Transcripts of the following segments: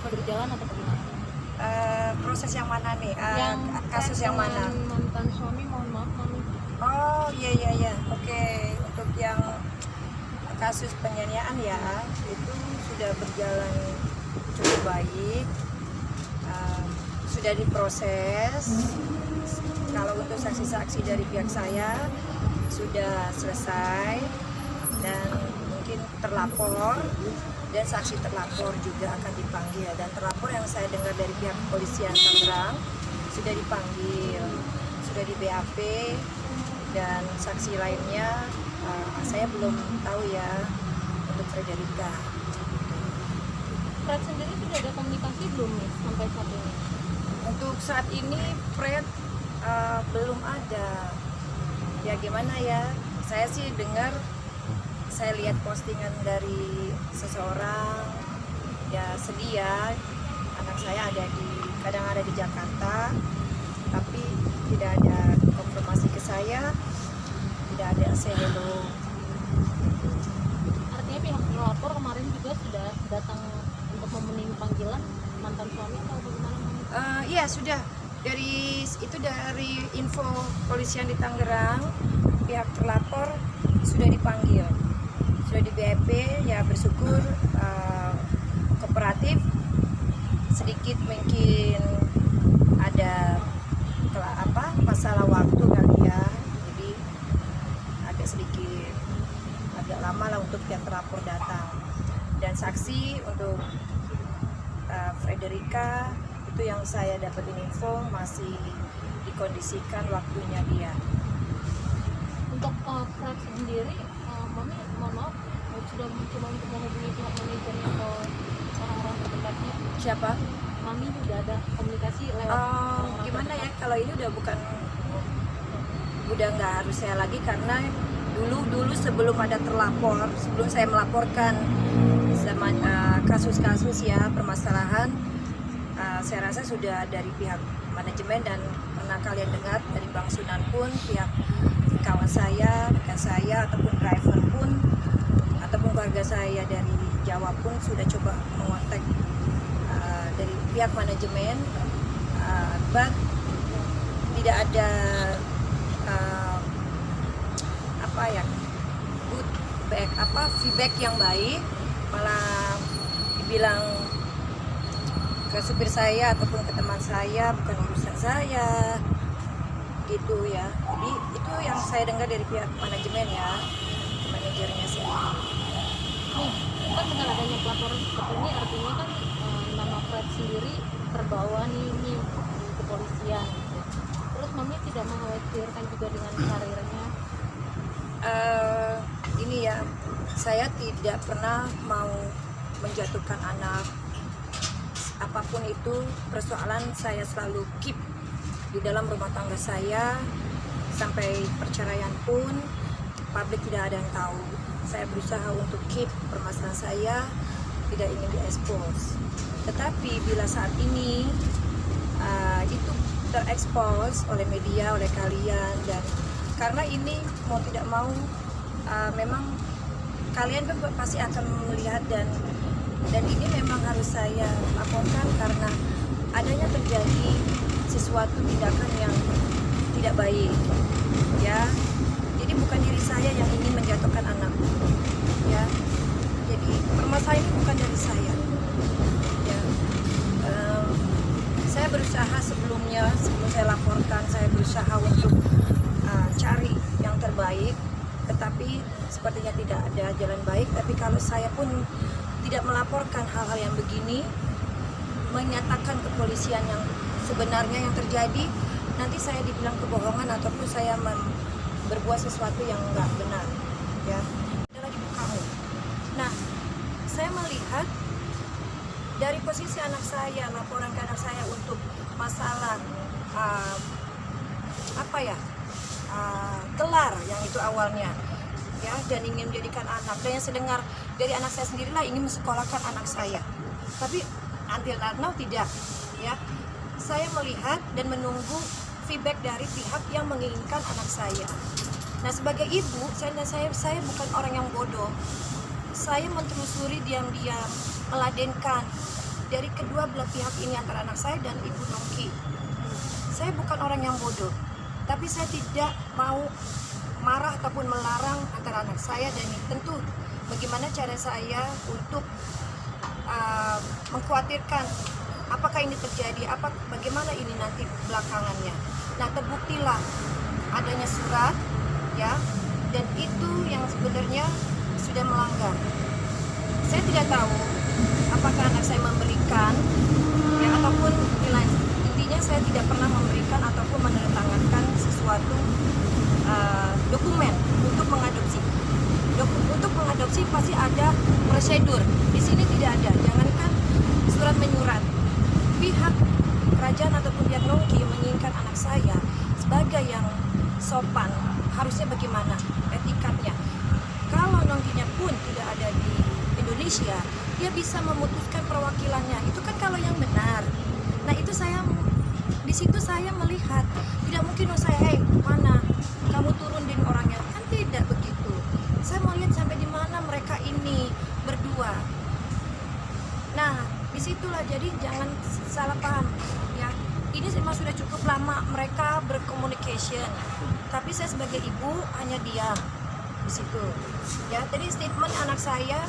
berjalan atau bagaimana? Proses yang mana nih? Yang Kasus yang mana? mantan suami, mohon maaf mami. Oh iya. Oke, untuk yang kasus penganiayaan ya itu sudah berjalan cukup baik. Sudah diproses. Kalau untuk saksi-saksi dari pihak saya sudah selesai dan mungkin terlapor dan saksi terlapor juga akan dipanggil, dan terlapor yang saya dengar dari pihak kepolisian Tangerang sudah dipanggil, sudah di BAP, dan saksi lainnya saya belum tahu ya untuk Frederika. Fred sendiri sudah ada komunikasi belum nih sampai saat ini? Untuk saat ini Fred belum ada. Ya gimana ya, saya sih dengar, saya lihat postingan dari seseorang, ya sedih ya, anak saya kadang ada di Jakarta, tapi tidak ada konfirmasi ke saya, tidak ada say hello. Artinya pihak terlapor kemarin juga sudah datang untuk memenuhi panggilan mantan suami atau bagaimana mami? Iya sudah, dari info polisian di Tangerang, pihak terlapor sudah dipanggil, sudah di BAP, ya bersyukur kooperatif. Sedikit mungkin ada masalah waktu kali ya, jadi agak lama lah untuk pihak terlapor datang. Dan saksi untuk Frederika itu yang saya dapetin info masih dikondisikan waktunya dia. Untuk Fred sendiri, mami mohon maaf sudah mencoba untuk menghubungi pihak manajernya atau orang-orang terdekatnya? Siapa? Mami juga ada komunikasi lewat orang-orang Gimana ya, terdekat. kalau ini udah nggak harus saya lagi, karena dulu sebelum ada terlapor, sebelum saya melaporkan sama kasus-kasus ya permasalahan, saya rasa sudah dari pihak manajemen, dan pernah kalian dengar dari Bang Sunan pun, pihak kawan saya, rekan saya, ataupun driver pun, ataupun keluarga saya dari Jawa pun sudah coba mengontak dari pihak manajemen, but tidak ada feedback yang baik, malah dibilang ke supir saya ataupun ke teman saya bukan urusan saya gitu ya. Jadi itu yang saya dengar dari pihak manajemen ya, manajernya sendiri. Nih, kan dengan adanya pelaporan seperti ini artinya kan nama Fred sendiri terbawa nih di kepolisian gitu. Terus mami tidak mengkhawatirkan juga dengan karirnya? Ini ya, saya tidak pernah mau menjatuhkan anak, apapun itu persoalan, saya selalu keep di dalam rumah tangga saya. Sampai perceraian pun publik tidak ada yang tahu. Saya berusaha untuk keep permasalahan saya, tidak ingin diekspos. Tetapi bila saat ini itu terekspos oleh media, oleh kalian, dan karena ini mau tidak mau memang kalian kan pasti akan melihat, dan ini memang harus saya laporkan karena adanya terjadi sesuatu tindakan yang tidak baik ya. Jadi bukan diri saya yang ingin menjatuhkan anak ya, jadi permasalahan ini bukan dari saya ya. Saya berusaha sebelum saya laporkan, saya berusaha untuk cari yang terbaik, tetapi sepertinya tidak ada jalan baik. Tapi kalau saya pun tidak melaporkan hal-hal yang begini, menyatakan kepolisian yang sebenarnya yang terjadi, nanti saya dibilang kebohongan ataupun saya berbuat sesuatu yang nggak benar ya. Adalah ibu kamu. Nah, saya melihat dari posisi anak saya, laporan ke anak saya untuk masalah gelar yang itu awalnya ya, dan ingin menjadikan anak, dan yang saya dengar dari anak saya sendirilah ingin mensekolahkan anak saya, tapi until now tidak ya. Saya melihat dan menunggu feedback dari pihak yang menginginkan anak saya. Nah, sebagai ibu, saya bukan orang yang bodoh. Saya mentelusuri diam-diam, meladenkan dari kedua belah pihak ini, antara anak saya dan Ibu Nongki. Saya bukan orang yang bodoh, tapi saya tidak mau marah ataupun melarang antara anak saya dan ini. Tentu bagaimana cara saya untuk mengkhawatirkan apakah ini terjadi, bagaimana ini nanti belakangannya. Nah, terbuktilah adanya surat, ya, dan itu yang sebenarnya sudah melanggar. Saya tidak tahu apakah anak saya memberikan, ya, ataupun intinya saya tidak pernah memberikan ataupun menandatangani sesuatu dokumen untuk mengadopsi. Untuk mengadopsi pasti ada prosedur. Di sini tidak ada. Jangankan surat menyurat, pihak kerajaan ataupun pihak Nongki menginginkan anak saya sebagai yang sopan, harusnya bagaimana etikatnya. Kalau Nongkinya pun tidak ada di Indonesia, dia bisa memutuskan perwakilannya. Itu kan kalau yang benar. Nah, itu di situ saya melihat tidak mungkin saya, mana kamu turunin orangnya, kan tidak begitu. Saya mau lihat sampai di mana mereka ini berdua. Nah, disitulah, jadi jangan salah paham, ya. Ini memang sudah cukup lama mereka berkomunikasi, tapi saya sebagai ibu hanya diam di situ, ya. Jadi statement anak saya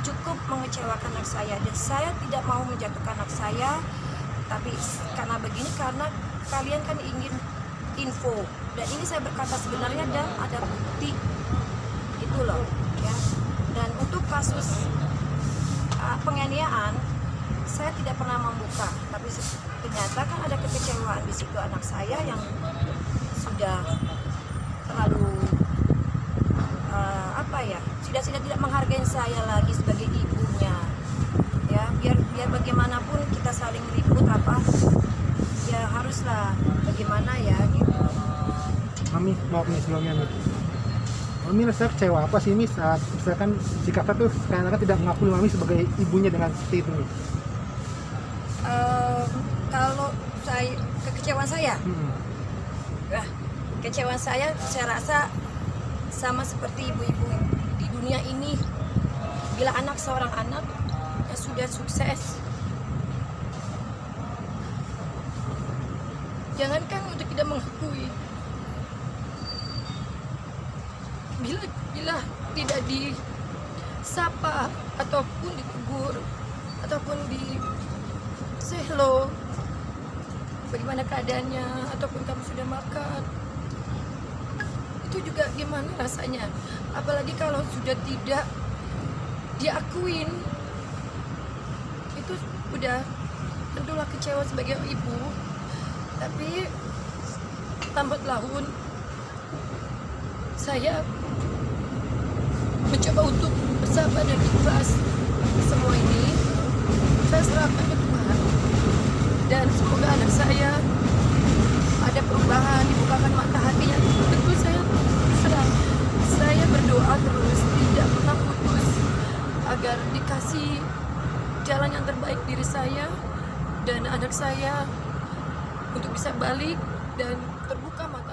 cukup mengecewakan anak saya, dan saya tidak mau menjatuhkan anak saya. Tapi karena begini, karena kalian kan ingin info, dan ini saya berkata sebenarnya dan ada bukti, itu loh, ya. Dan untuk kasus penganiayaan, saya tidak pernah membuka, tapi ternyata kan ada kekecewaan di situ anak saya yang sudah terlalu sudah tidak menghargai saya lagi sebagai ibunya, ya. Biar bagaimanapun kita saling ribut ya haruslah bagaimana ya gitu. Mami, maaf nih sebelumnya nih. Mami rasa kecewa apa sih Miss saat misalkan si kakak tuh sekarang tidak mengakui Mami sebagai ibunya dengan seperti itu nih? Kalau kekecewaan saya, kekecewaan saya rasa sama seperti ibu-ibu di dunia ini. Bila seorang anak yang sudah sukses, jangankan untuk tidak mengakui, bila tidak disapa ataupun ditegur ataupun di say hello, bagaimana keadaannya, ataupun kamu sudah makan, itu juga gimana rasanya. Apalagi kalau sudah tidak diakuin, itu udah tentulah kecewa sebagai ibu. Tapi lambat laun saya mencoba untuk bersabar dan ikhlas. Semua ini saya serahkan ke Tuhan, dan semoga anak saya ada perubahan, dibukakan mata hatinya. Tentu saya berdoa terus, tidak pernah putus, agar dikasih jalan yang terbaik diri saya dan anak saya untuk bisa balik dan terbuka mata.